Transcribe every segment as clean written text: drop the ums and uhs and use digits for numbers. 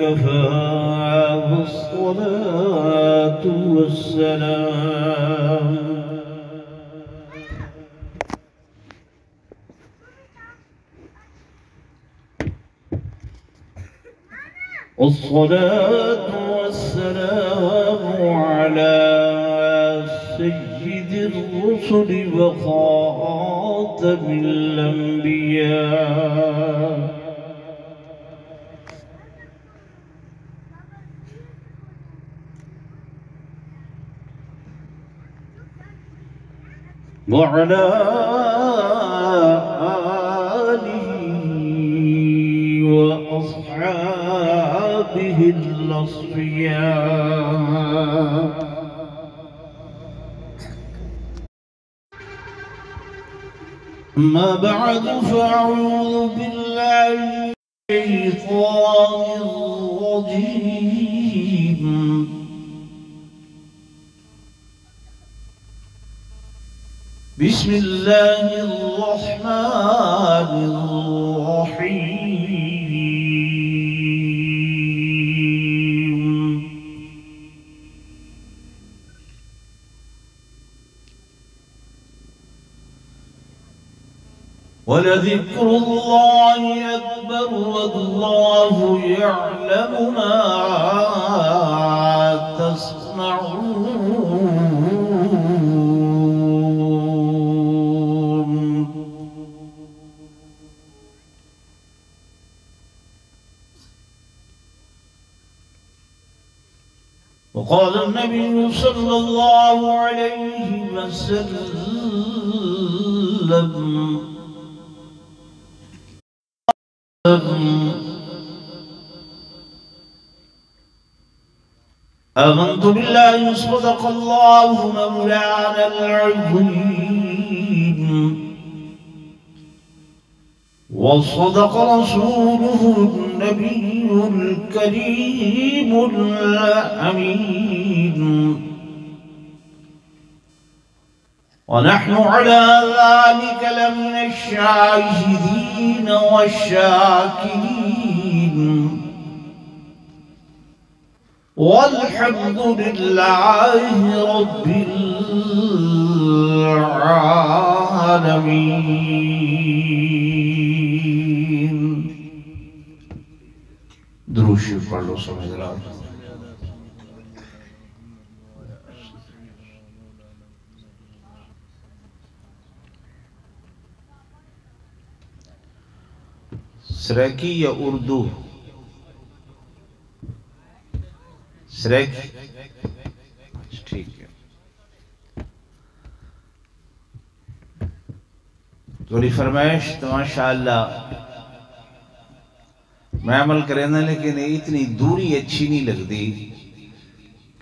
كفاه الصلاة والسلام والصلاة والسلام على سيد الرسل وخاتم الأنبياء وعلى آله وأصحابه الأصفياء. أما بعد فأعوذ بالله من الشيطان الرجيم. بسم الله الرحمن الرحيم. ولذكر الله أكبر والله يعلم ما تصنعون. وقال النبي صلى الله عليه وسلم: آمنت بالله صدق الله مولانا العظيم وصدق رسوله النبي الكريم الأمين ونحن على ذلك لمن الشاهدين والشاكرين والحمد لله رب العالمين. درود شریف پڑھ لو سب حضرات. سریکی یا اردو؟ سریکی ٹھیک ہے. تھوڑی فرمائش تو ماشاءاللہ میں عمل کریں نا، لیکن اتنی دوری اچھی نہیں لگتی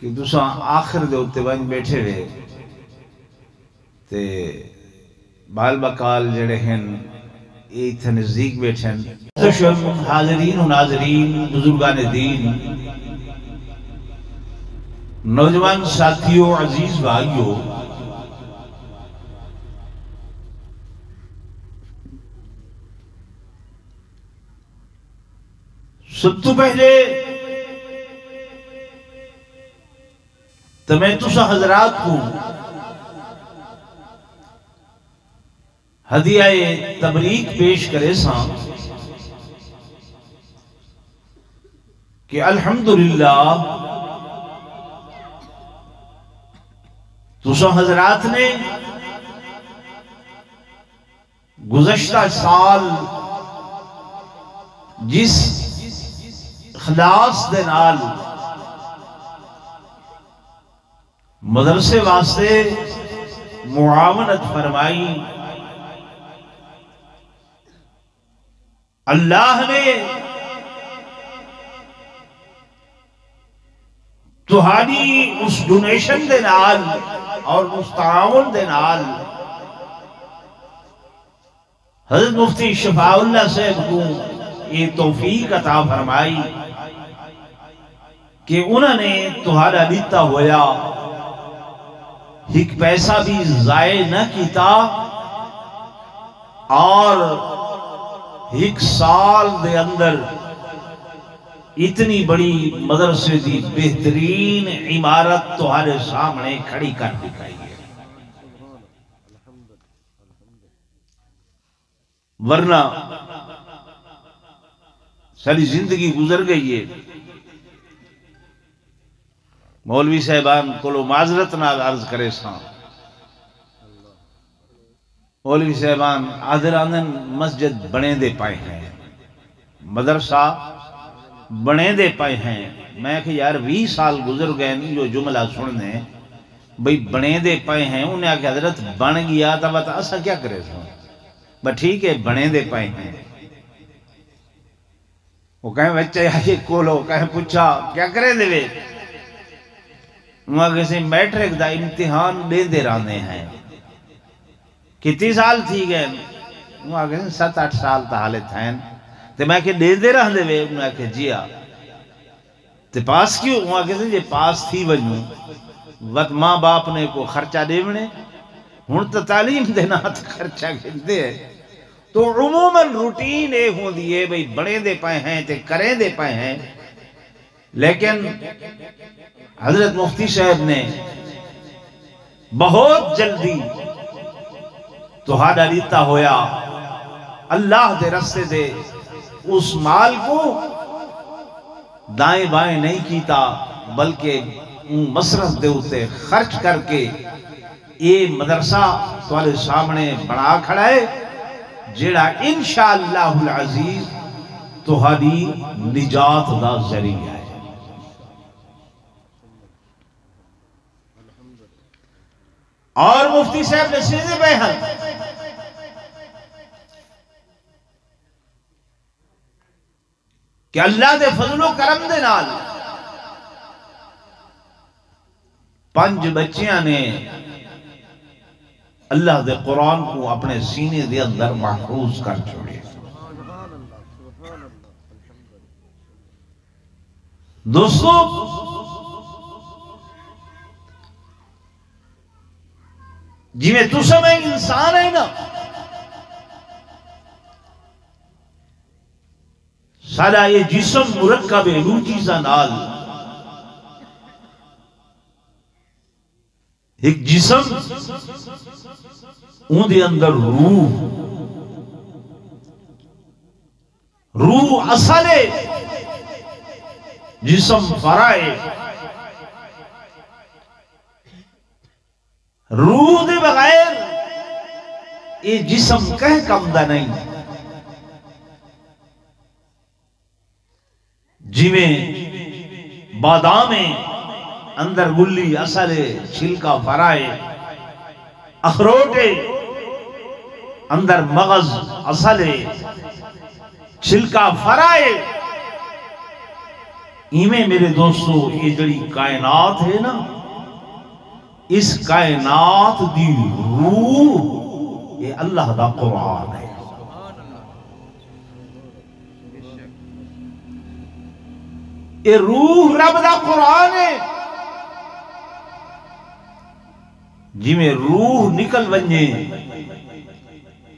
کہ دوسرا آخر دے ہوتے بان بیٹھے رہے تے بال بکال جڑے ہیں ایتھا نزدیک بیٹھے ہیں. حاضرین و ناظرین، بزرگان دین، نوجوان ساتھیوں، عزیز بھائیوں، سب تو پہلے تو میں تسا حضرات کو ہدیہ تبریک پیش کرے ساں کہ الحمدللہ تسا حضرات نے گزشتہ سال جس اخلاص دے نال مدرسے واسطے معاونت فرمائی، اللہ نے تہاڈی اس ڈونیشن دے نال اور اس تعاون دے نال حضرت مفتی شفاء اللہ صاحب کو یہ توفیق عطا فرمائی کہ انہوں نے تہاڈا دیتا ہویا ایک پیسہ بھی ضائع نہ کیتا اور ایک سال دے اندر اتنی بڑی مدرسے دی بہترین عمارت تمہارے سامنے کھڑی کر دکھائی ہے، ورنہ ساری زندگی گزر گئی ہے۔ مولوی صاحبان کو معذرت نال عرض کرے ساں، مولوی صاحبان آدھرانن مسجد بنے دے پائے ہیں، مدرسہ بنے دے پائے ہیں۔ میں کہ یار 20 سال گزر گئے نہیں جو جملہ سننے بھئی بنے دے پائے ہیں، انہیں کہ حضرت بن گیا تھا بتا ایسا کیا کرے سو، بس ٹھیک ہے بنے دے پائے ہیں۔ وہ کہیں بچے آئیے کولو کہیں پوچھا کیا کرے دے وے، وہاں کسی میٹرک دا امتحان دے دے رانے ہیں، کتنی سال تھی گئے، وہاں کسی 7-8 سال تا حالت ہیں، تے میں کہ دے دے رہنے وے، انہوں کہ جیا تے پاس کیوں، وہاں کسی جے پاس تھی ونیوں وقت ماں باپ نے کو خرچہ دے بنے، ہون تو تعلیم دینا تو خرچہ گھنتے ہیں، تو عموماً روٹین اے ہوں دیئے بھئی بڑے دے پائے ہیں تے کریں دے پائے ہیں۔ لیکن حضرت مفتی صاحب نے بہت جلدی تہاڈا دیتا ہویا اللہ دے رستے دے اس مال کو دائیں بائیں نہیں کیتا، بلکہ مصرف دے ہوتے خرچ کر کے یہ مدرسہ تمہارے سامنے بنا کھڑا ہے، جیڑا انشاءاللہ العزیز تہاڈی نجات دا ذریعہ ہے۔ اور مفتی صاحب نے سیدھے بیان کہ اللہ دے فضل و کرم دے نال 5 بچیاں نے اللہ دے قرآن کو اپنے سینے دے اندر محفوظ کر چھوڑے۔ دوستو جی میں تو سمیں انسان ہے نا، سارا یہ جسم مرکب ہے روح چیزاں نال، ایک جسم اون دے اندر روح اصل ہے، جسم فرع ہے۔ روح دے بغیر یہ جسم کہیں کم دا نہیں، جی میں بادام اندر گلی اصل ہے، چھلکا فرع ہے، اخروٹ اندر مغز اصل ہے، چھلکا فرع ہے۔ ایمیں میرے دوستو یہ جڑی کائنات ہے نا، اس کائنات دی روح یہ اللہ دا قرآن ہے۔ یہ روح رب دا قرآن ہے، جی میں روح نکل ونجے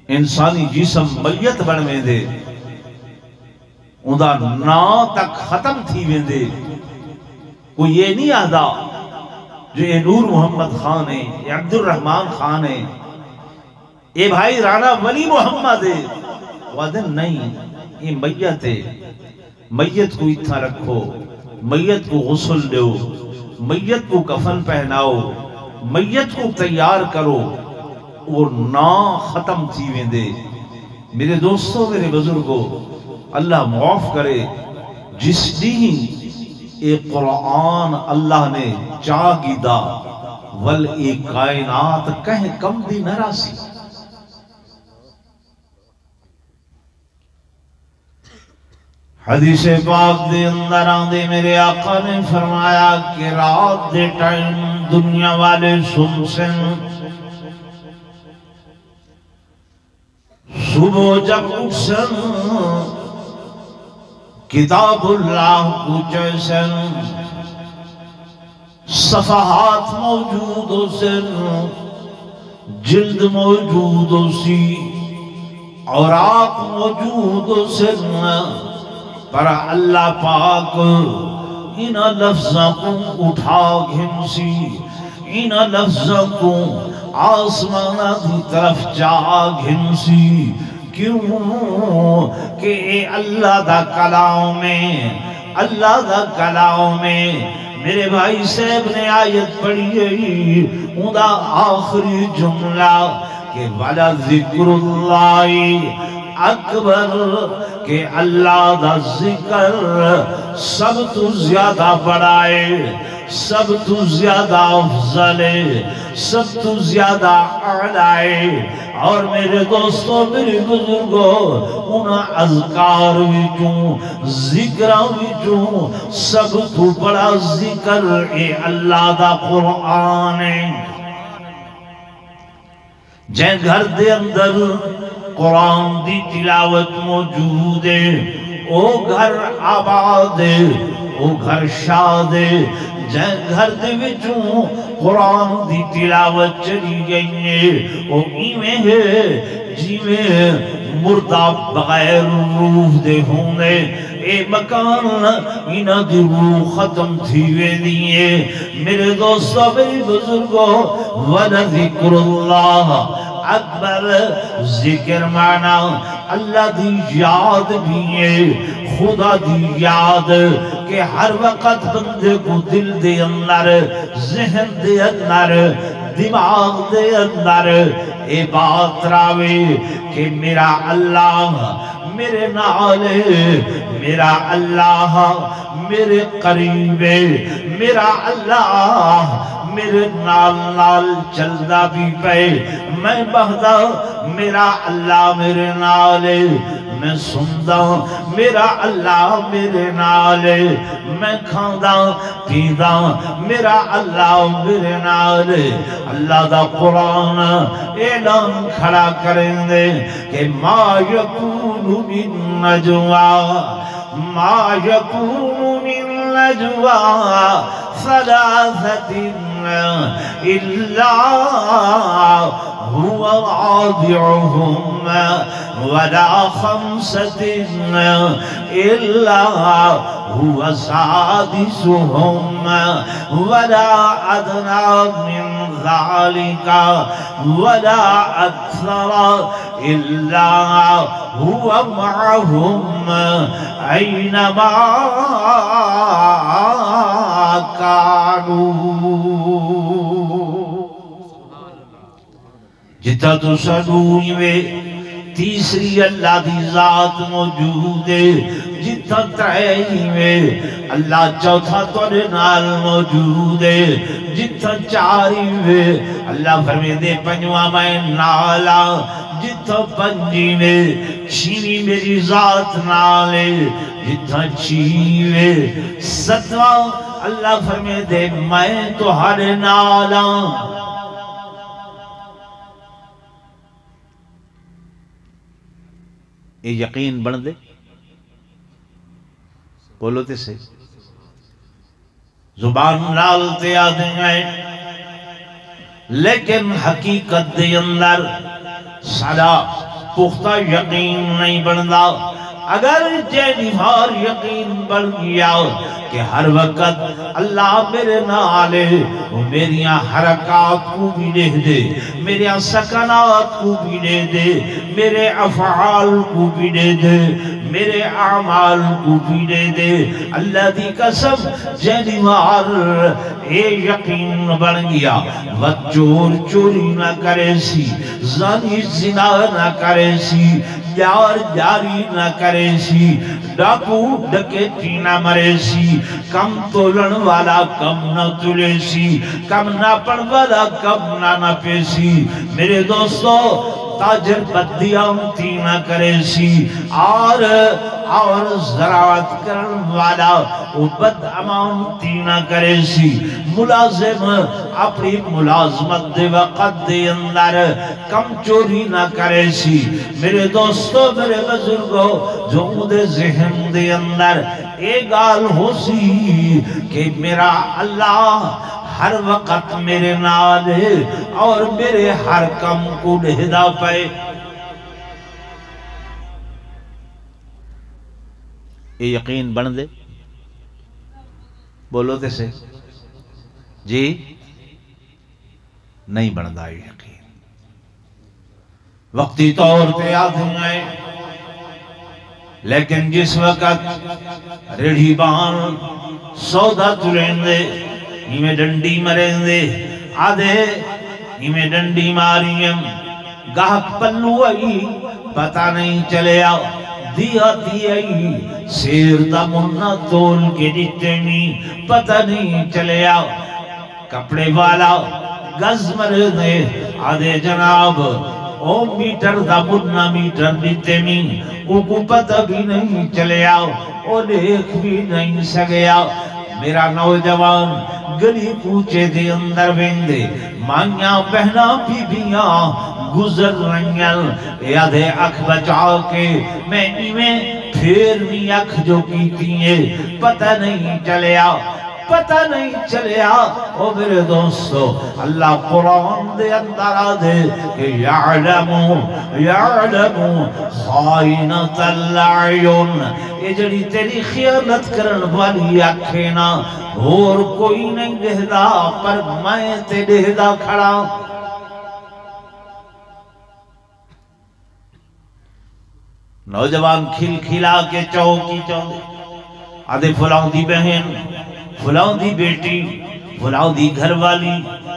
انسانی جسم میت بن میں دے، اندھا نا تک ختم تھی میں دے، کوئی یہ نہیں آدھا جو یہ نور محمد خان ہے، یہ عبد الرحمن خان ہے، یہ بھائی رانا ولی محمد ہے، وعدن نہیں، یہ میت ہے۔ میت کو اتنا رکھو، میت کو غسل دیو، میت کو کفن پہناؤ، میت کو تیار کرو، وہ نا ختم تھی میں دے۔ میرے دوستو میرے بزرگوں اللہ معاف کرے، جس دین اے قرآن اللہ نے چاگی دا ول اے کائنات کہیں کم دی نہ راسی۔ حدیث پاک دے اندر آندے میرے آقا نے فرمایا کہ رات دے ٹائم دنیا والے سن سن، صبح جب اٹھ سن کتاب اللہ کو چیسن، صفحات موجود ہو سن، جلد موجود ہو سی، اوراق موجود ہو سن، پر اللہ پاک ان لفظوں کو اٹھا گھنسی، ان لفظوں کو آسمان کی طرف جا گھنسی، کیوں کہ اللہ دا کلام میں، اللہ دا کلام میں میرے بھائی صاحب نے آیت پڑھی ہے، ان دا آخری جملہ کہ وَلَا ذِكْرُ اللَّهِ اکبر، کہ اللہ دا ذکر سب تو زیادہ بڑا ہے، سب تو زیادہ افضل ہے، سب تو زیادہ اعلیٰ ہے۔ اور میرے دوستوں، میرے بزرگوں، ان اذکار وچوں، ذکراں وچوں سب تو بڑا ذکر اے اللہ دا قرآن ہے۔ جن گھر دے اندر قرآن دی تلاوت موجود ہے، او گھر آباد ہے، او گھر شاد ہے۔ جن گھر دے وچوں قرآن دی تلاوت چلی گئی ہے، او ایویں ہے جیویں مردہ بغیر روح دے ہونے، اے مکان انہاں دی روح ختم تھی وے دیئے۔ میرے دوستو، میری بزرگوں، وَلَذِكْرُ اللَّهِ اکبر، ذکر مانا اللہ دی یاد بھی ہے، خدا دی یاد کہ ہر وقت بندے کو دل دے اندر، ذہن دے اندر، دماغ دے اندر اے بات راوے کہ میرا اللہ میرے نال ہے، میرا اللہ میرے قریب ہے، میرا اللہ میرے نال چلدا بھی پے، میں بہدا میرا اللہ میرے نال ہے، میں سندا میرا اللہ میرے نال ہے، میں کھاندا پیدا میرا اللہ میرے نال ہے۔ اللہ دا قرآن اعلان کھڑا کریں دے کہ ما یکون من نجوا، ما یکون من نجوا ثلاثة إلا هو رابعهم ولا خمسة إلا هو سادسهم ولا أدنى من ذلك ولا أكثر إلا هو معهم أينما كانوا۔ جتا تو سنوئی میں تیسری اللہ دی ذات موجود ہے، جتا ترہی میں اللہ چوتھا توڑے نال موجود ہے، جتا چاری میں اللہ فرمے دے پنجوہ میں نالا، جتا پنجی میں چھیوی میری ذات نالے، جتا چھیوے ستواں اللہ فرمے دے میں تو ہر نالا۔ یہ یقین بن دے، بولو تے سے زبان نال تے آدھیں گئے، لیکن حقیقت دے اندر سدا پختہ یقین نہیں بندا۔ اگر جینیفار یقین بن گیا کہ ہر وقت اللہ میرے نالے، وہ میریاں حرکات کو بھی لے دے، میریاں سکنات کو بھی لے دے، میرے افعال کو بھی لے دے، میرے اعمال کو بھی لے دے۔ اللہ دی قسم جینیفار اے یقین بن گیا، وہ چور چوری نہ کرے سی، زانی زنا نہ کرے سی، یار جاری نہ کرے سی، ڈاکو ڈکیتی نہ مرے سی، کم تولن والا کم نہ تلے سی، کم نہ پڑ والا کم نہ نپے سی۔ میرے دوستو، تاجر بدیانتی نہ کرے سی، اور زراعت کرن والا بد امانتی نہ کرے سی، ملازم اپنی ملازمت دے وقت دے اندر کم چوری نہ کرے سی۔ میرے دوستو، میرے بزرگو، جو مدے ذہن دے اندر ایک گال ہو سی کہ میرا اللہ ہر وقت میرے نال ہے اور میرے ہر کم کو ڈھدا پائے۔ یہ یقین بن دے بولو تے سے جی نہیں بندا یہ یقین وقتی طور پہ آدھیں لیکن جس وقت ریڑھی بان سودا تلیں دے ہمیں ڈنڈی مریں دے آدھے ہمیں ڈنڈی ماریم گاہک پلو آئی پتہ نہیں چلے آؤ دیاتی آئی سیر دا منہ تول کے جتنی پتہ نہیں چلے آؤ کپڑے والا گز مرے دے آدھے جناب او میٹر دا منہ میٹر جتنی او کو پتہ بھی نہیں چلے آؤ او دیکھ بھی نہیں سکے آؤ میرا نوجوان گلی پوچھے دے اندر ویندے مانیاں بہنا بھی بیاں گزر رنگل یادے اکھ بچا کے میں ایویں پھیرنی اکھ جو کیتی ہے پتہ نہیں چلیا پتہ نہیں چلیا او میرے دوستو اللہ قرآن دے اندر آدھے کہ یعلمو خائنت العیون یہ جڑی تیری خیانت کرن والی اکھینا اور کوئی نہیں دہدا پر میں تے دہدا کھڑا نوجوان کھل کھلا کے چوکی چوکے آدھے فلاں دی بہن فلاں دی بیٹی فلاں دی گھر والی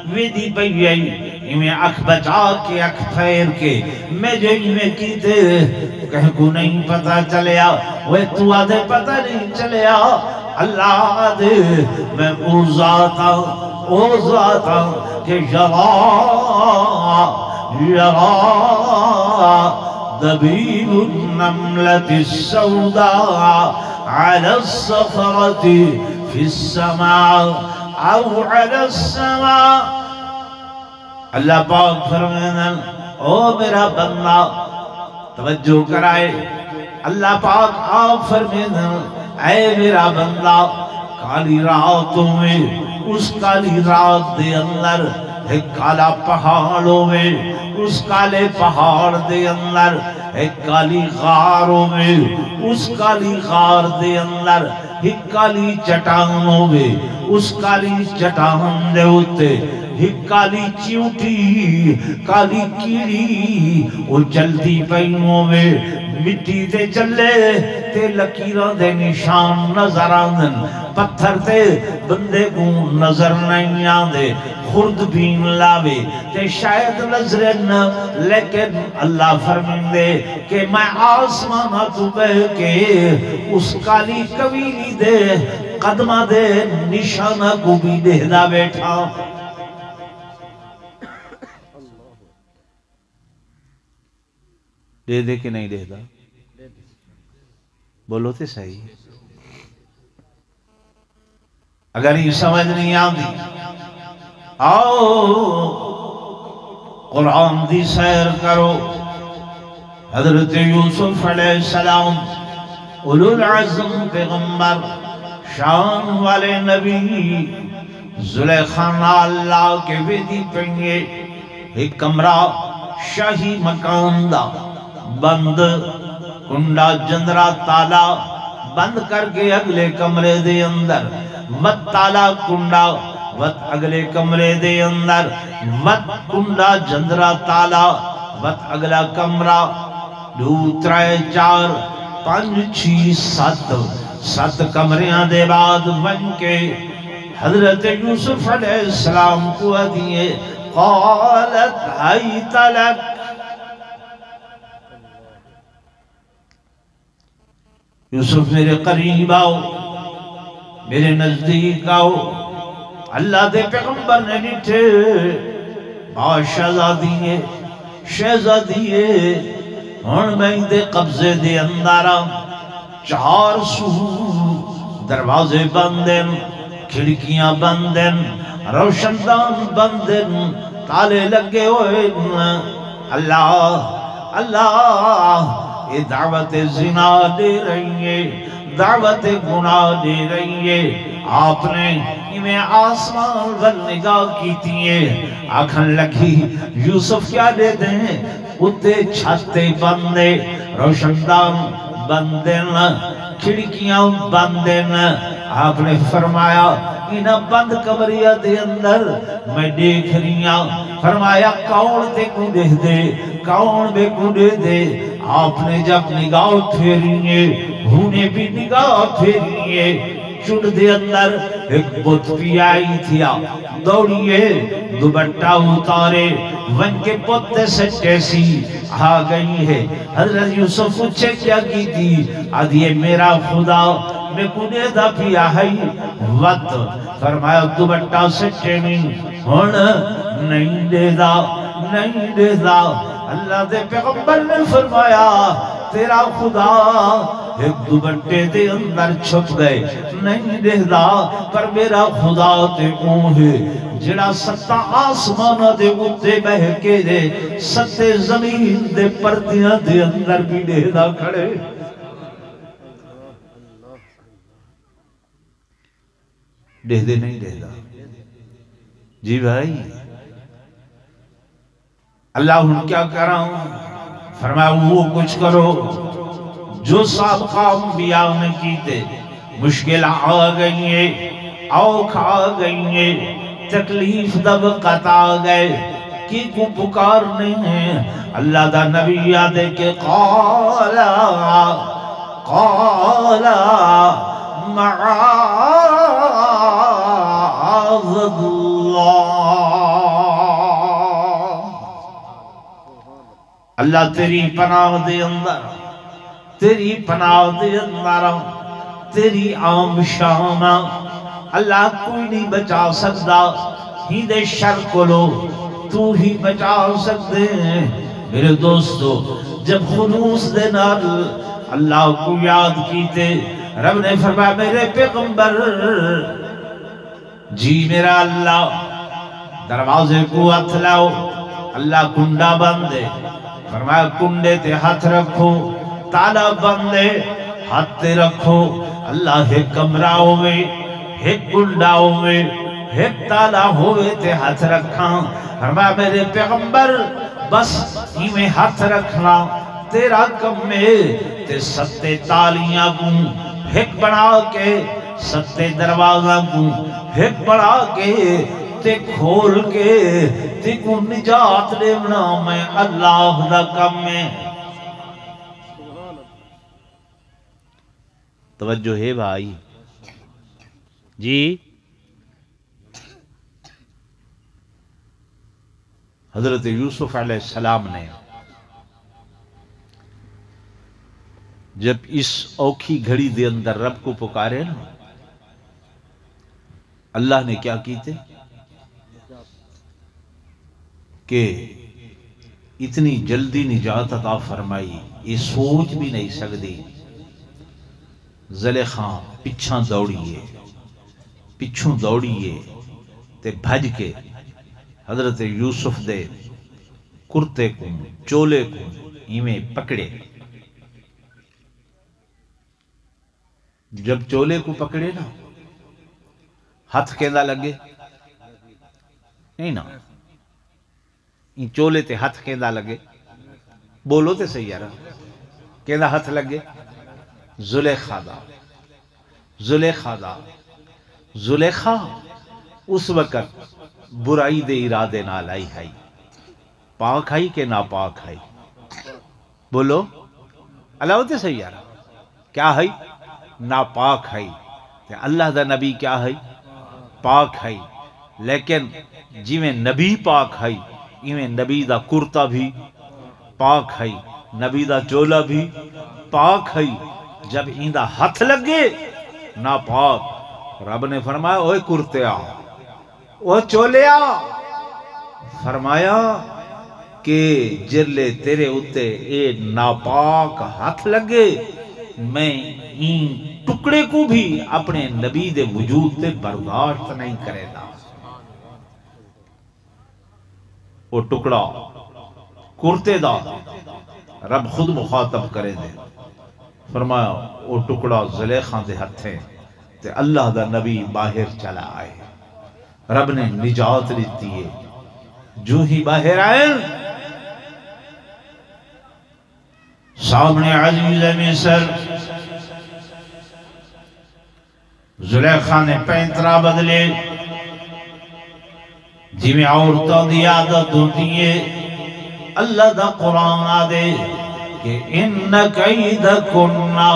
ویدی پئی آئی ہمیں اکھ بچا کے اکھ پھیر کے میں جو ہمیں کیتے کہیں کو نہیں پتہ چلیا وہ تو آدھے پتہ نہیں چلیا اللہ آدھے میں او ذاتا کہ یرا دبیب النملة السوداء على الصخرة في السماء او على السماء اللہ پاک فرمائنا او میرا بندہ توجہ کرائے اللہ پاک آپ فرمائنا اے میرا بندہ کالی راتوں میں اس کالی رات دے اندر ایک کالا پہاڑوں میں اس کالے پہاڑ دے اندر ایک کالی غاروں میں اس کالی غار دے اندر ایک کالی چٹانوں میں اس کالی چٹان دے ہوتے ایک کالی چیوٹی کالی کیڑی وہ چلتی پہنوں میں مٹی تے چلے تے لکیرہ دے نشان نظر آندن پتھر تے بندے کو نظر نہیں آندے خرد بین لاوے تے شاید نظرن لیکن اللہ فرمندے کہ میں آسمانہ تو بہ کے اس کالی قویلی دے قدمہ دے نشانہ کو بھی دہدا بیٹھا دے دے کہ نہیں دے دا بولو تے صحیح اگر یہ سمجھ نہیں آتی آؤ قرآن دی سیر کرو حضرت یوسف علیہ السلام اولو العظم پیغمبر شان والے نبی زلیخان اللہ کے ویدی پنگے ایک کمرہ شاہی مکان دا بند کنڈا جندرہ تالا بند کر کے اگلے کمرے دے اندر وط تالا کنڈا وط اگلے کمرے دے اندر وط کنڈا جندرہ تالا وط اگلا کمرہ دو ترائے چار پانچ چھ سات کمریاں دے بعد ون کے حضرت یوسف علیہ السلام کو دیئے قالت حیت لک یوسف میرے قریب آؤ میرے نزدیک آؤ اللہ دے پیغمبر نے نٹھے شہزادی ہون میں دے قبضے دے اندارا 400 دروازے بندن کھڑکیاں بندن روشندان بندن تالے لگے ہوئے اللہ یہ دعوت زنا دے رہی ہے دعوت گناہ دے رہی ہے آپ نے ہمیں آسمان ول نگاہ کی تھی آکھن لگی یوسف کیا دے دیں اتے چھتے بندے روشندان بندن کھڑکیاں بند ہیں۔ آپ نے فرمایا انہا بند کمریہ دے اندر میں دیکھ رہیا، فرمایا کون تے کو دے دے، کون بے کو دے دے۔ آپ نے جب نگاہ پھیریے، انہیں بھی نگاہ پھیریے، چڑ دے اندر ایک بت پی آئی تھیا، دوڑیے دوبٹہ اتارے، ون کے بت سچے سی آ گئی ہے۔ حضرت یوسف پوچھے کیا کی تھی؟ آدھیے میرا خدا میں کنے دا پیا ہے وقت، فرمایا دوبٹہ سچے نہیں دے دا، نہیں دے دا۔ اللہ دے پیغمبر نے فرمایا تیرا خدا ایک دوبٹے دے اندر چھپ گئے نہیں دے دا، پر میرا خدا تے اون ہے جڑا ستا آسمانہ دے اتے بہکے دے، ستے زمین دے پردیاں دے اندر بھی دے دا کھڑے۔ دے دے نہیں دے دا جی بھائی، اللہ ہن کیا کر رہا ہوں؟ فرمایا وہ کچھ کرو جو سابقہ انبیاء نے کیتے، مشکل آ گئی ہیں، اوکھ آ گئی ہیں، تکلیف دبقت آ گئے، کی کو پکارنے ہیں۔ اللہ دا نبی یادے کہ قالا معاذ اللہ تیری پناہ دے اندر، تیری پناہ دے اندر، تیری عام شام، اللہ کوئی نہیں بچا سکتا، ہی دے شر کو لو تو ہی بچا سکتے ہیں۔ میرے دوستو جب خلوص دے نال اللہ کو یاد کیتے، رب نے فرمایا میرے پیغمبر جی میرا اللہ دروازے کو ہاتھ لاؤ، اللہ کنڈا بندے، فرمایا کنڈے تے ہاتھ رکھو، تالا بندے ہاتھ تے رکھو، اللہ ایک کمرہ ہوئے، ایک کنڈا ہوئے، ایک تالا ہوئے تے ہاتھ رکھاں، فرمایا میرے پیغمبر بس ہی میں ہاتھ رکھنا تیرا کم میں، تے ستے تالیاں کو ایک بنا کے، ستے دروازہ کو ایک بنا کے، تے کھول کے، تے کو نجات لیونا میں اللہ دا کم میں۔ توجہ ہے بھائی جی، حضرت یوسف علیہ السلام نے جب اس اوکھی گھڑی دے اندر رب کو پکارے نا، اللہ نے کیا کیتے کہ اتنی جلدی نجات عطا فرمائی، یہ سوچ بھی نہیں سکتی۔ زلیخا پچھاں دوڑیے، پچھوں دوڑیے تے بھج کے حضرت یوسف دے کرتے کو چولے کو ایمیں پکڑے۔ جب چولے کو پکڑے نا ہاتھ کہندہ لگے نہیں نا، ان چولے تے ہاتھ کہندہ لگے، بولو تے صحیح یارا، کہندہ ہاتھ لگے زلیخا دا، زلیخا دا، زلیخا اس وقت برائی دے ارادے نہ لائی ہے، پاک ہے کہ نا پاک ہے؟ بولو اللہ ہوتے صحیح یارا، کیا ہے؟ نا پاک ہے۔ اللہ دا نبی کیا ہے؟ پاک ہے، لیکن جی میں نبی پاک ہے، میں نبی دا کرتا بھی پاک ہے، نبی دا چولا بھی پاک ہے، جب این دا ہاتھ لگے نا پاک، رب نے فرمایا اوہ کرتیا، اوہ چولیا، فرمایا کہ جرلے تیرے اتے اے ناپاک ہاتھ لگے، میں این ٹکڑے کو بھی اپنے نبی دے وجود تے برداشت نہیں کرے دا۔ وہ ٹکڑا کرتے دا رب خود مخاطب کرے دے، فرمایا وہ ٹکڑا زلیخا دے ہتھے تے اللہ دا نبی باہر چلا آئے، رب نے نجات لیتی ہے۔ جو ہی باہر آئے سامنے عزیز مصر زلیخا نے پینترا بدلے جی میں عورتوں دی عادت ہوتی ہے اللہ دا قرآن آدے کہ ان کیدکنا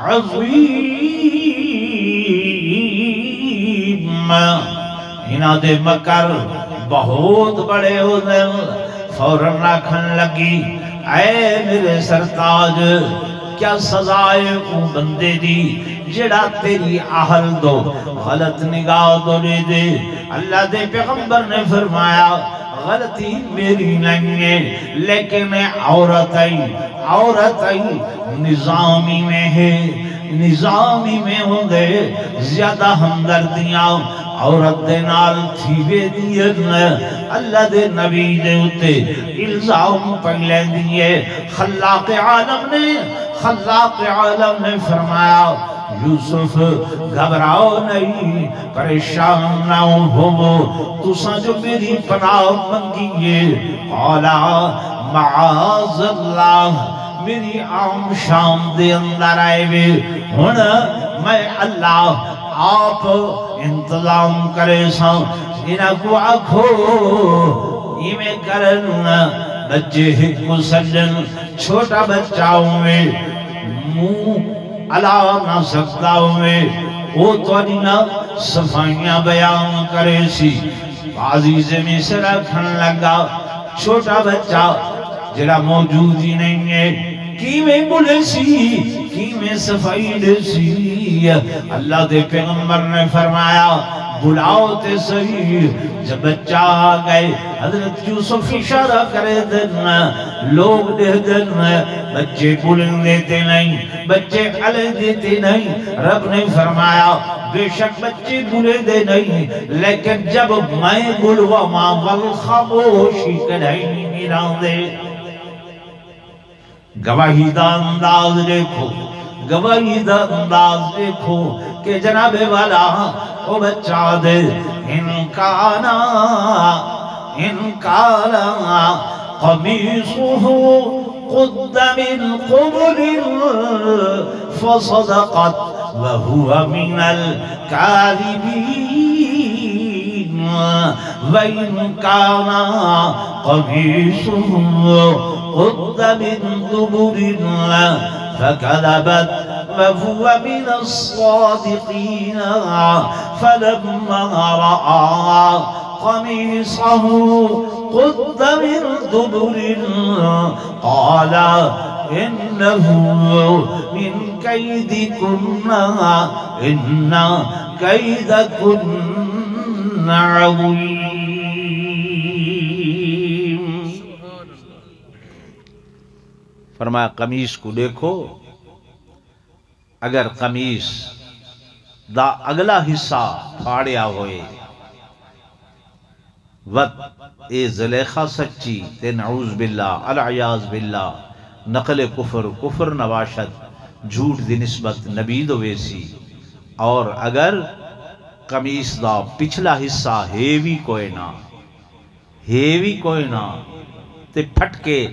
عظیم انہاں دے مکر بہت بڑے ہو دے فوراں راکھن لگی اے میرے سرتاج کیا سزائے او بندے دی جڑا تیری اہل دو غلط نگاہ دو لے دے اللہ دے پیغمبر نے فرمایا غلطی میری نہیں ہے لیکن عورت آئی نظامی میں ہے نظامی میں ہوں گے زیادہ ہمدردیاں عورت دے نال تھیوے دیئن اللہ دے نبی دے اتے الزام پہلے دیئے خلاق عالم نے فرمایا یوسف گھبراؤ نہیں پریشان نہ ہو تساں جو میری پناہ منگیے قالا معاذ اللہ میری عام شام دے اندر آئے وے ہن میں اللہ آپ انتظام کرے ساں انہاں کو آکھو یہ میں کرنا بچے کو سجن چھوٹا بچہ ہوئے منہ علا نہ سکتا ہوئے وہ تو نہ صفائیاں بیان کرے سی عزیز میں سے رکھن لگا چھوٹا بچہ جڑا موجود ہی نہیں ہے کی میں بولے سی کی میں صفائی دے سی اللہ دے پیغمبر نے فرمایا بلاؤ تے صحیح جب بچہ آگئے حضرت یوسف اشارہ کرے دینا لوگ دے دینا بچے بولن دیتے نہیں بچے علی دیتے نہیں رب نے فرمایا بے شک بچے بولے دے نہیں لیکن جب میں بلوا ماں والخاموشی کڑھائی میران دے گواہی دا انداز دیکھو کہ جناب والا وہ بچہ دے ان کانا قمیصه قد من قبل فصدقت وهو من الكاذبين وإن كان قميصه قد من دبر فكذبت وهو من الصادقين فلما رأى قميصه قد من دبر قال إنه من كيدكن إن كيدكن عظيم فرمایا قمیص کو دیکھو اگر قمیص دا اگلا حصہ پھاڑیا ہوئے وقت اے زلیخہ سچی تے نعوذ باللہ العیاذ باللہ نقل کفر نواشت جھوٹ دی نسبت نبید ویسی اور اگر قمیص دا پچھلا حصہ ہیوی کوئی نہ تے پھٹ کے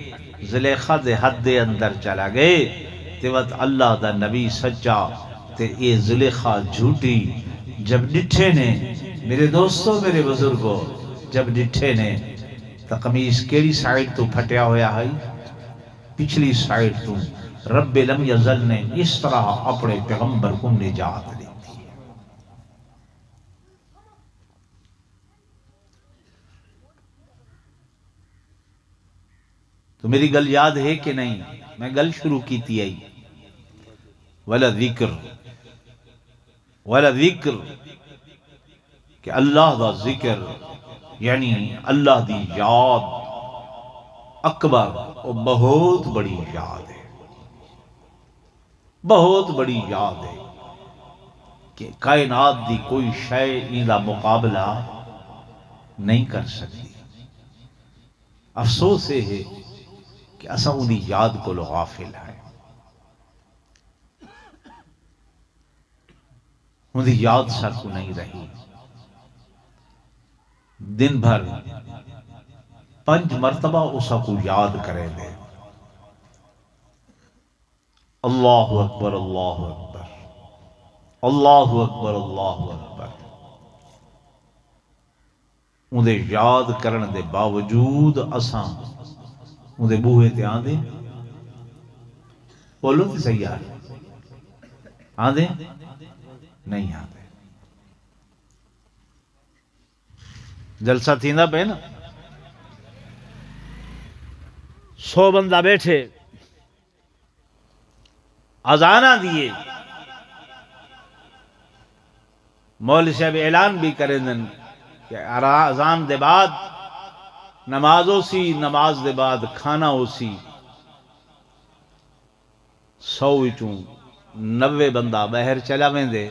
زلیخہ دے حد دے اندر چلا گئے تے وقت اللہ دا نبی سچا تے اے زلیخہ جھوٹی جب ڈٹھے نے میرے دوستو میرے بزرگوں جب ڈٹھے نے تو قمیص کیڑی سائیڈ تو پھٹیا ہویا ہے پچھلی سائیڈ تو رب لم یزل نے اس طرح اپنے پیغمبر کو نجات دی تھی تو میری گل یاد ہے کہ نہیں میں گل شروع کی تھی آئی وَلَا ذکر کہ اللہ دا ذکر یعنی اللہ دی یاد اکبر اور بہت بڑی یاد ہے کہ کائنات دی کوئی شے ان مقابلہ نہیں کر سکتی افسوس ہے کہ اساں انہی یاد کو غافل ہے انہی یاد سا کو نہیں رہی دن بھر 5 مرتبہ اسا کو یاد کرے لے اللہ اکبر اللہ اکبر اللہ اکبر اللہ اکبر اندے یاد کرن دے باوجود اساں اندے بوہے تے آندے بولو تے صحیح آندے نہیں آندے جلسہ تھیندا پہ نا 100 بندہ بیٹھے اذانہ دیے مولوی صاحب اعلان بھی کریں دن کہ اذان دے بعد نماز ہو سی نماز دے بعد کھانا ہو سی 100 وچوں 90 بندہ باہر چلا ویندے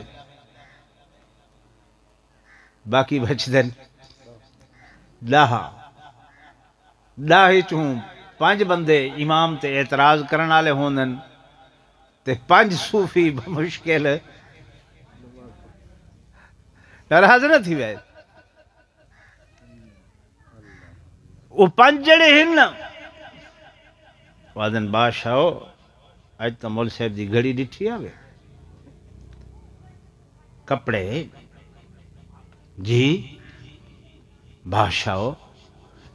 باقی بچ دن 10 چوں 5 بندے امام تے اعتراض کرن والے ہوندن تے 5 صوفی بمشکل ناراض نہ تھی وے وہ 5 جڑے ہیں نا وادن بادشاہ اج تو مول صاحب دی گھڑی ڈٹھی آوے کپڑے جی بادشاہ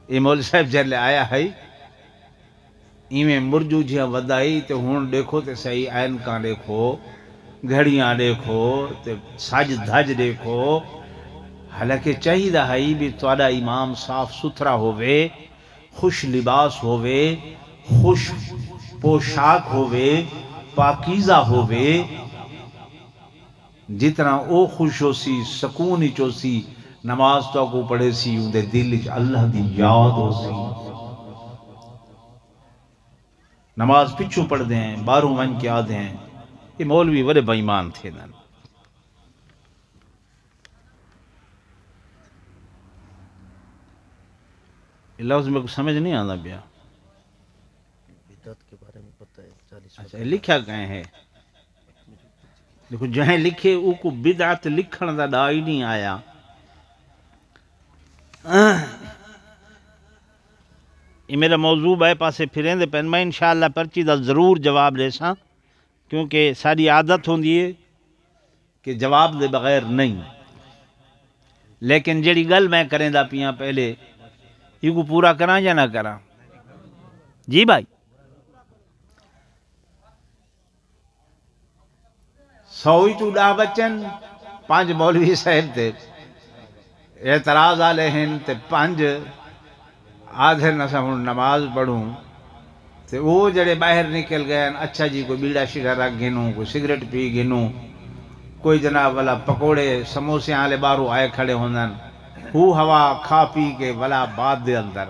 یہ مول صاحب جلے آیا ہے ایویں مرجو جیاں ودائی تے ہون دیکھو تے صحیح اینکاں دیکھو گھڑیاں دیکھو تے سج دھج دیکھو حالانکہ چاہیے ہے بھی تھوڑا امام صاف ستھرا ہووے خوش لباس ہووے خوش پوشاک ہووے پاکیزہ ہووے جتنا او خوش ہو سی سکون ہی چو سی نماز تو کو پڑھے سی اندے دل اللہ دی یاد ہو سی نماز پچھو پڑھ دیں باروں ون کے آدھے ہیں یہ مولوی بڑے بائیمان تھے نا یہ لفظ میں کو سمجھ نہیں آنا بیا بدعت کے بارے میں پتہ ہے 40 اچھا لکھا کہیں ہے دیکھو جہاں لکھے او کو بدعت لکھن دا ڈا ہی نہیں آیا یہ میرا موضوع ہے پاسے پھریں دے پہن میں انشاءاللہ پرچی دا ضرور جواب دے ساں کیونکہ ساری عادت ہوندی ہے کہ جواب دے بغیر نہیں لیکن جڑی گل میں کریں دا پیاں پہلے یہ کو پورا کراں یا نہ کراں جی بھائی 100 بچن 5 مولوی صاحب تے اعتراض آلے ہیں تے 5 آدھے نسا ہوں نماز پڑھوں تے وہ جڑے باہر نکل گئے اچھا جی کوئی بیڑا شیڑا رکھ گنوں کوئی سگریٹ پی گنوں کوئی جناب والا پکوڑے سموسے آلے بارو آئے کھڑے ہوندن ہو ہوا کھا پی کے والا بعد دے اندر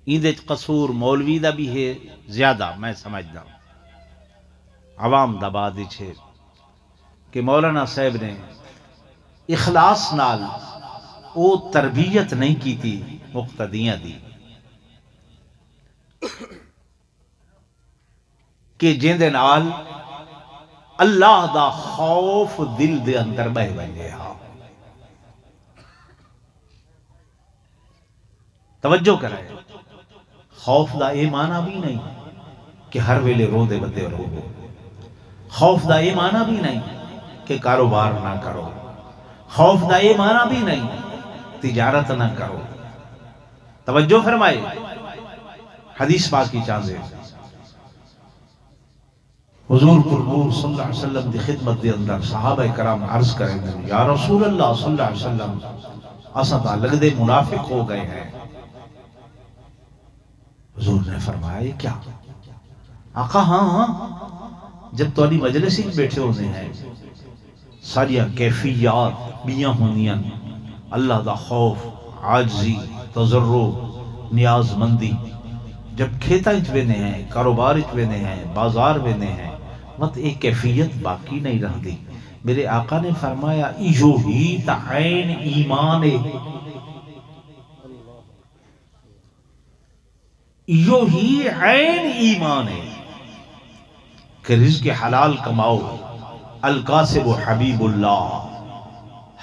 ایندے قصور مولوی دا بھی ہے زیادہ میں سمجھدا ہوں عوام دا بعد چھے کہ مولانا صاحب نے اخلاص نال او تربیت نہیں کی تھی مقتدیاں دی کہ جن دے نال اللہ دا خوف دل دے اندر بہ بنے ہاں توجہ کرائے خوف دا اے معنی بھی نہیں کہ ہر ویلے رو دے بدے رو خوف دا اے معنی بھی نہیں کہ کاروبار نہ کرو خوف دا اے معنی بھی نہیں تجارت نہ کرو توجہ فرمائے حدیث پاک کی چاندے حضور پرنور صلی اللہ علیہ وسلم دی خدمت دے اندر صحابہ کرام عرض کریں یا رسول اللہ صلی اللہ علیہ وسلم اساں لگ دے منافق ہو گئے ہیں حضور نے فرمایا یہ کیا آقا ہاں جب تو علی مجلس ہی بیٹھے ہونے ہیں ساریاں کیفیات بیاں ہونیاں اللہ دا خوف عاجزی تضرع نیاز مندی جب کھیتا اچھوینے ہیں کاروبار اچھوینے ہیں بازار وینے ہیں مت ایک کیفیت باقی نہیں رہ دی میرے آقا نے فرمایا ایجو ہی تعین ایمان ایجو ہی عین ایمان ہے کہ رزق حلال کماؤ القاسب حبیب اللہ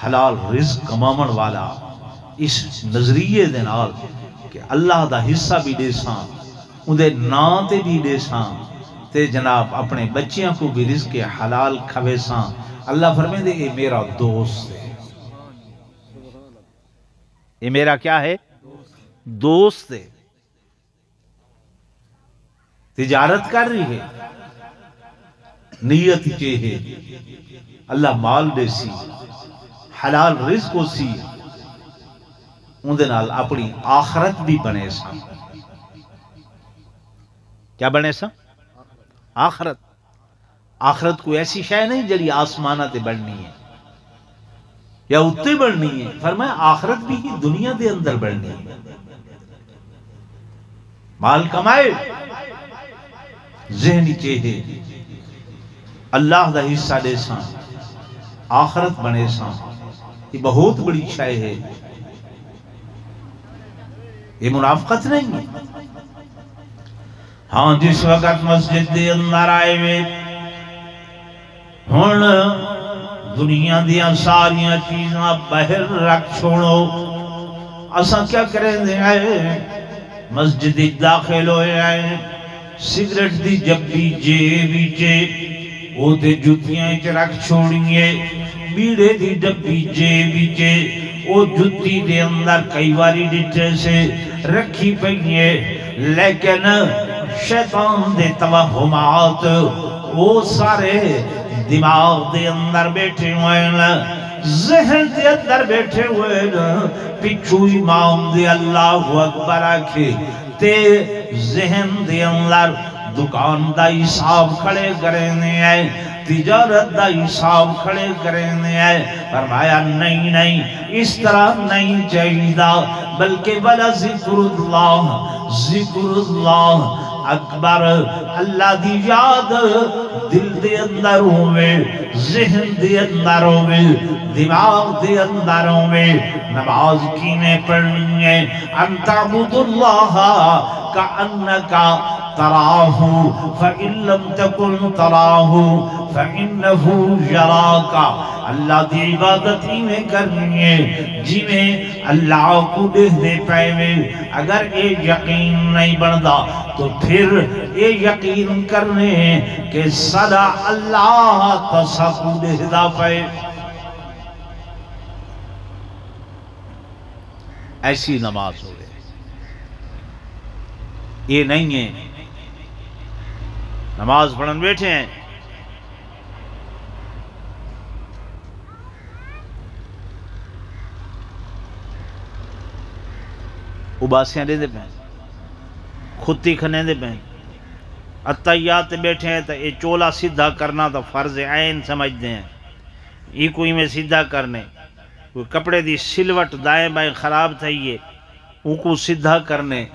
حلال رزق کمامن والا اس نظریے دے نال کہ اللہ دا حصہ بھی دے ساں اندے نام تے بھی دے ساں تے جناب اپنے بچیاں کو بھی رزق حلال کھوے ساں اللہ فرمائے دے اے میرا دوست ہے یہ میرا کیا ہے دوست ہے تجارت کر رہی ہے نیت کے ہے اللہ مال دے سی حلال رزق ہو سی اندے نال اپنی آخرت بھی بنے سا کیا بنے سا آخرت آخرت کوئی ایسی شے نہیں جڑی آسمانہ تے بڑھنی ہے یا اتے بڑھنی ہے فرمایا آخرت بھی ہی دنیا دے اندر بڑھنی ہے مال کمائے ذہنی چاہے اللہ دا حصہ دے ساں آخرت بنے ساں یہ بہت بڑی شے ہے یہ منافقت نہیں ہے ہاں جس وقت مسجد دے اندر آئے ہوئے ہن دنیا دیا ساریاں چیزاں باہر رکھ چھوڑو اساں کیا کریں دے آئے مسجد داخل ہوئے آئے سگریٹ دی جبی جیبی جے وہ تے جتیاں اچ رکھ چھوڑیے بیڑے دی ڈبی جیبی جے وہ جتی دے اندر کئی واری ڈٹے سے رکھی پئیے لیکن شیطان دے توہمات وہ سارے دماغ دے اندر بیٹھے ہوئے ذہن دے اندر بیٹھے ہوئے پچھو امام دے اللہ اکبر آکھے تے ذہن دے اندر دکان دا حساب کھڑے کرنے آئے تجارت دا حساب کھڑے کرنے آئے فرمایا نہیں نہیں اس طرح نہیں چاہیدہ بلکہ بلا ذکر اللہ اکبر اللہ دی یاد دل دے اندر ہوئے ذہن دے اندر ہوئے دماغ دے اندر ہوئے نماز کینے پڑھنی ہے ان تعبد اللہ کأنکا تراہ فَإِن لَمْ تَكُنْ تَرَاهُ فَإِنَّهُ يَرَاكَ اللہ دی عبادت ہی میں کرنی ہے جی میں اللہ کو دیکھنے پائے اگر یہ یقین نہیں بندا تو پھر یہ یقین کرنے کہ صدا اللہ تسا کو دیکھدا پائے ایسی نماز ہو گئے یہ نہیں ہے نماز پڑھن بیٹھے ہیں اباسیاں دے پہیں خودتی کھنے دے پہیں اتیات بیٹھے ہیں تو یہ چولا سیدھا کرنا تو فرض عین سمجھتے ہیں یہ کوئی میں سیدھا کرنے کوئی کپڑے دی سلوٹ دائیں بائیں خراب تھائیے ان کو سیدھا کرنے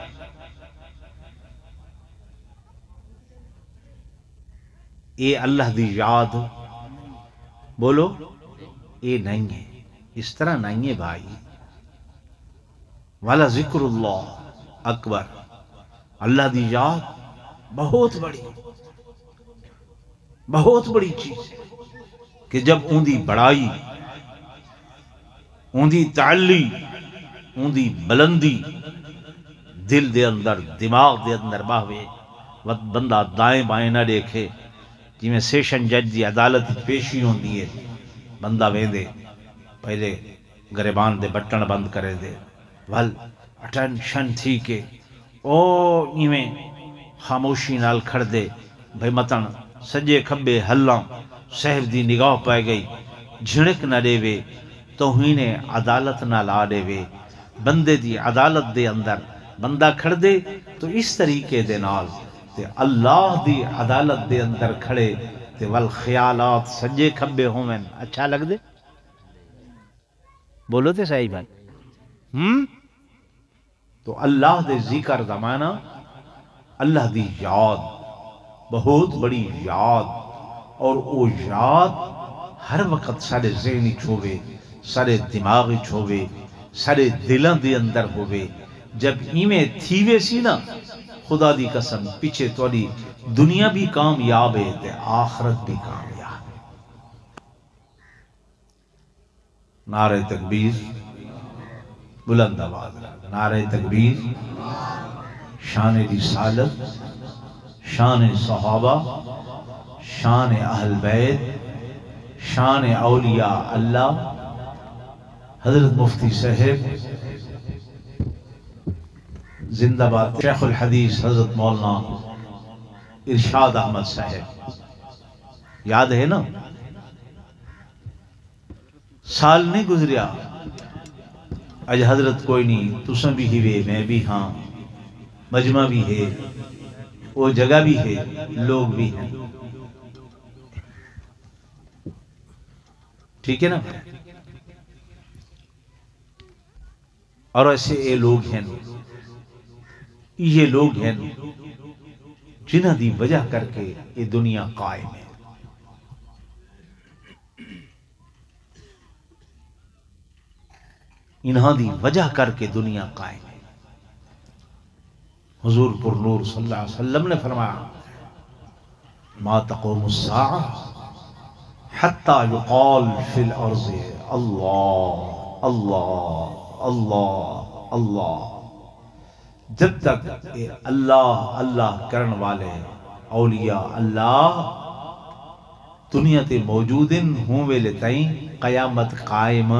یہ اللہ دی یاد بولو یہ نہیں ہے اس طرح نہیں ہے بھائی والا ذکر اللہ اکبر اللہ دی یاد بہت بڑی چیز ہے کہ جب ان دی بڑائی ان دی تعلی ان دی بلندی دل دے اندر دماغ دے اندر باہوے بندہ دائیں بائیں نہ دیکھے جی میں سیشن جج دی عدالت پیشی ہوندی ہے بندہ ویندے پہلے گریبان دے بٹن بند کرے دے ول اٹینشن تھی کہ او ایویں خاموشی نال کھڑ دے بھئی متن سجے کھبے ہلاں صاحب دی نگاہ پائے گئی جھڑک نہ دے وے توہین عدالت نہ لا دے وے بندے دی عدالت دے اندر بندہ کھڑ دے تو اس طریقے دے نال تے اللہ دی عدالت دے اندر کھڑے تے والخیالات سجے کھبے ہومیں اچھا لگ دے بولو تے صحیح بھائی تو اللہ دے ذکر زمانہ اللہ دی یاد بہت بڑی یاد اور وہ یاد ہر وقت سارے ذہنی چھوڑے سارے دماغی چھوڑے سارے دلوں دے اندر ہوئے جب ایمیں تھیوے سی نا خدا دی قسم پیچھے توڑی دنیا بھی کامیاب ہے تے آخرت بھی کامیاب ہے نعرہ تکبیر بلند آواز نعرہ تکبیر شان رسالت، شان صحابہ، شان اہل بیت، شان اولیاء اللہ، حضرت مفتی صاحب زندہ باد، شیخ الحدیث حضرت مولانا ارشاد احمد صاحب، یاد ہے نا؟ سال نہیں گزریا اج حضرت کوئی نہیں، تساں بھی ہوئے، میں بھی ہاں، مجمع بھی ہے، وہ جگہ بھی ہے، لوگ بھی ہیں، ٹھیک ہے نا؟ اور ایسے یہ لوگ ہیں، یہ لوگ ہیں جنہ دی وجہ کر کے یہ دنیا قائم ہے۔ انہاں دی وجہ کر کے دنیا قائم ہے۔ حضور پر نور صلی اللہ علیہ وسلم نے فرمایا ما تقوم الساعة حتى يقال في الارض اللہ اللہ اللہ اللہ، جب تک اللہ اللہ کرن والے اولیاء اللہ دنیا تے موجود ہوں ویلے تائیں قیامت قائم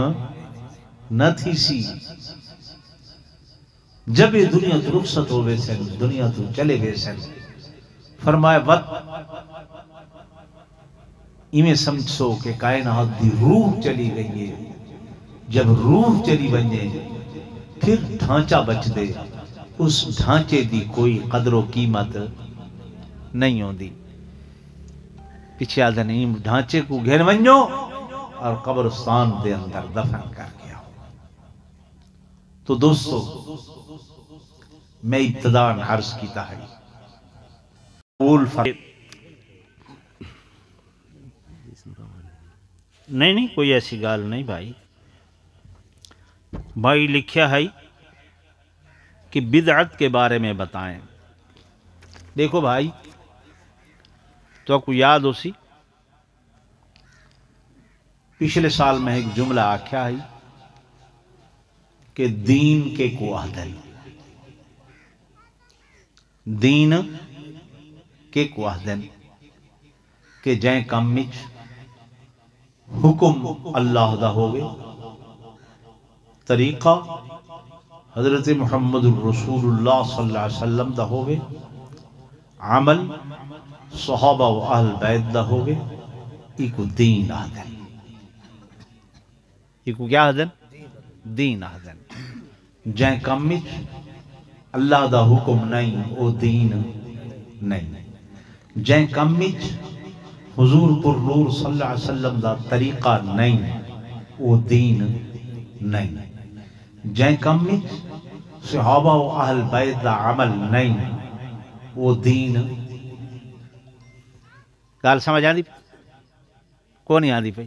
نہ تھی سی۔ جب یہ دنیا تو رخصت ہوئے سن، دنیا تو چلے گئے سن، فرمایا وقت ایمیں سمجھو کہ کائنات دی روح چلی گئی ہے، جب روح چلی بنجے پھر ڈھانچہ بچ دے، اس ڈھانچے دی کوئی قدر و قیمت نہیں ہوندی۔ پیچھے آدھا نہیں، ڈھانچے کو گھر ونجو اور قبرستان دے اندر دفن کر گیا۔ تو دوستو میں ابتداءً عرض کیتا ہے نہیں کوئی ایسی گال نہیں بھائی لکھیا ہے کہ بدعت کے بارے میں بتائیں۔ دیکھو بھائی، تو آپ کو یاد ہو سی پچھلے سال میں ایک جملہ آکھیا ہے کہ دین کے کو آدھن، دین کے کو آدھن کہ جائیں کم مچ حکم اللہ دا ہوگے، طریقہ حضرت محمد الرسول اللہ صلی اللہ علیہ وسلم دا ہوگے، عمل صحابہ و اہل بیت دا ہوگے، ایکو دین آدھن۔ ایکو کیا آدھن؟ دین آدھن۔ جائیں کم مچ اللہ دا حکم نہیں، او دین نہیں۔ جائیں کم مچ حضور پر نور صلی اللہ علیہ وسلم دا طریقہ نہیں، او دین نہیں۔ جائیں کم مچ صحابہ و اہل بیت دا عمل نہیں، او دین۔ گال سمجھ آدھی کون نہیں آدھی پئی؟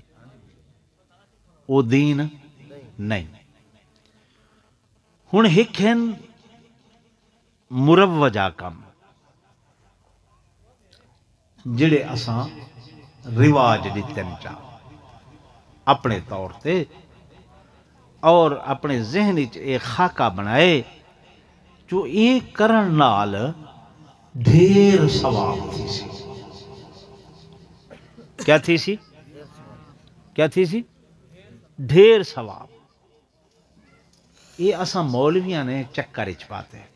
او دین نہیں۔ ہن ہک ہیں مروجہ کم جڑے اساں رواج دیتن چاہ اپنے طور تے، اور اپنے ذہن ایک خاکہ بنائے جو ایک کرن نال ڈھیر ثواب تھی سی۔ کیا تھی سی؟ کیا تھی سی؟ ڈھیر ثواب۔ یہ اساں مولویاں نے چکر اچ پاتے ہیں۔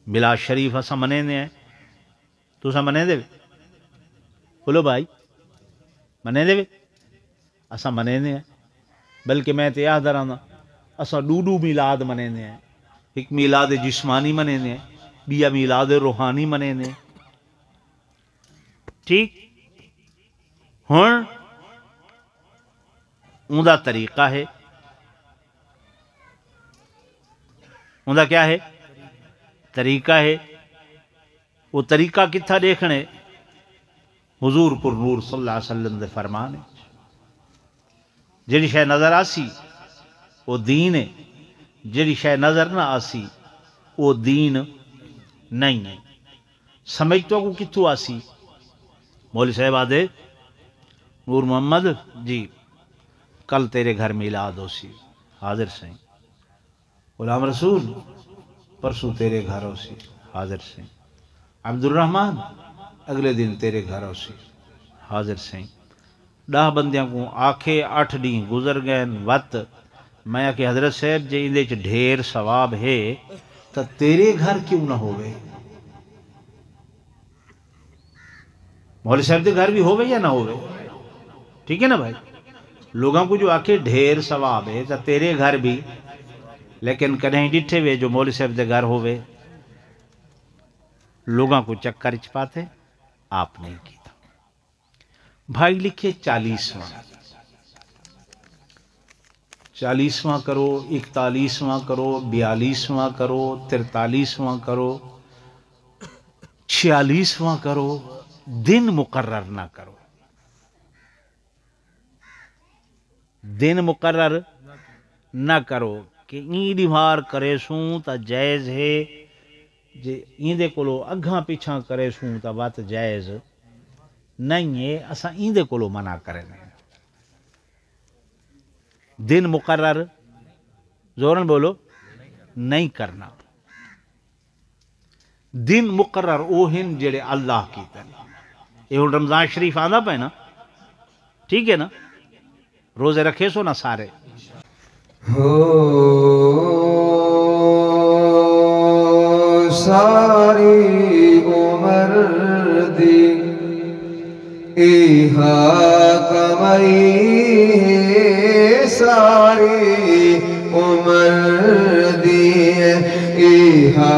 میلاد شریف اساں منے دے ہیں، تو اساں منے دے بولو بھائی، منے دے اساں منے دے ہیں، بلکہ میں تے یاد رہنا اساں ڈوڈو میلاد منے دے ہیں۔ ایک میلاد جسمانی منے دے ہیں، بیا میلاد روحانی منے دے ہیں، ٹھیک؟ ہن اوندا طریقہ ہے، اوندا کیا ہے؟ طریقہ ہے۔ وہ طریقہ کتھا دیکھنے؟ حضور پر نور صلی اللہ علیہ وسلم دے فرمانے، جڑی شے نظر آسی وہ دین ہے، جڑی شے نظر نہ آسی وہ دین نہیں ہے۔ سمجھ تو کو کتھو آسی؟ مولوی صاحب آدھے نور محمد جی کل تیرے گھر میلاد ہو سی، حاضر سائیں۔ غلام رسول پرسوں تیرے گھر ہو سی حاضر سے عبد الرحمن اگلے دن تیرے گھر ہو سی حاضر سے 10 بندیاں کو آکھے 8 دن گزر گئے وقت میں کہ حضرت صاحب جے اندے چ ڈھیر ثواب ہے تو تیرے گھر کیوں نہ ہوئے مولوی صاحب دے گھر بھی ہوئے یا نہ ہوئے ٹھیک ہے نا بھائی لوگوں کو جو آکھے ڈھیر ثواب ہے تو تیرے گھر بھی لیکن کہیں ڈٹھے ہوئے جو مولوی صاحب دے گھر ہوئے لوگوں کو چکر پاتے آپ نہیں کیتا بھائی لکھے 40واں کرو 41واں کرو 42واں کرو 43واں کرو 46واں کرو دن مقرر نہ کرو دن مقرر نہ کرو کہ این دیوار کرے سوں تا جائز ہے جے ایندے کولو اگھاں پیچھاں کرے سوں تا بات جائز نہیں ہے اساں ایندے کولو منع کرے نہیں دن مقرر زورن بولو نہیں کرنا دن مقرر او ہن جڑے اللہ کی طرح یہ رمضان شریف آندا پہ نا ٹھیک ہے نا روزے رکھے سو نا سارے ساری عمر دی ایہا کمائی ہے ساری عمر دی ایہا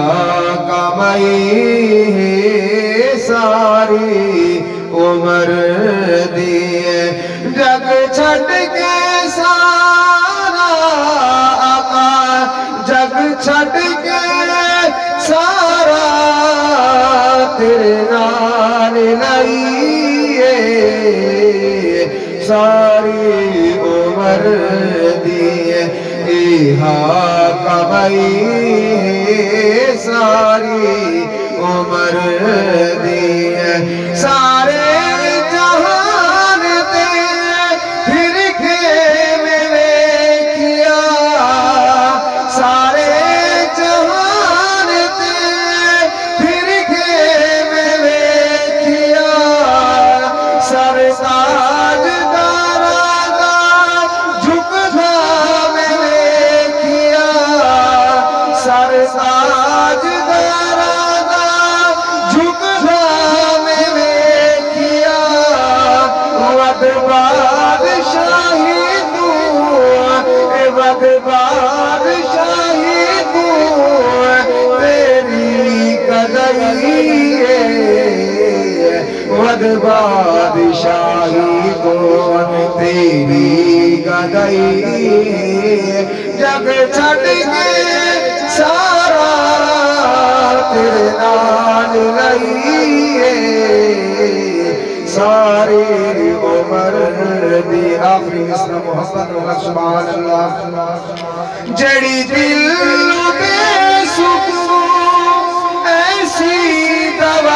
کمائی ہے ساری عمر دی جگ چھٹ کے سارا آقا جگ چھٹ کے سارا تیرے نال لائیے ساری عمر دی ایہا کمائی ہے ساری عمر دی سارے جہان تے پھر کے میں کیا سارے جہان تے پھر کے میں کیا سر تاج دارا دا جھکنا میں کیا سر تاج دارا دا جھکنا میں کیا ود بادشاہی تو ود بادشاہی تو تیری قدئی ہے ود بادشاہی تو تیری قدئی ہے جگ چھٹ کے سارا تیرے نال لائیے ساری عمر دی آخری مصر محمد وقت سبحان اللہ جڑی دل بے سکون ایسی دوا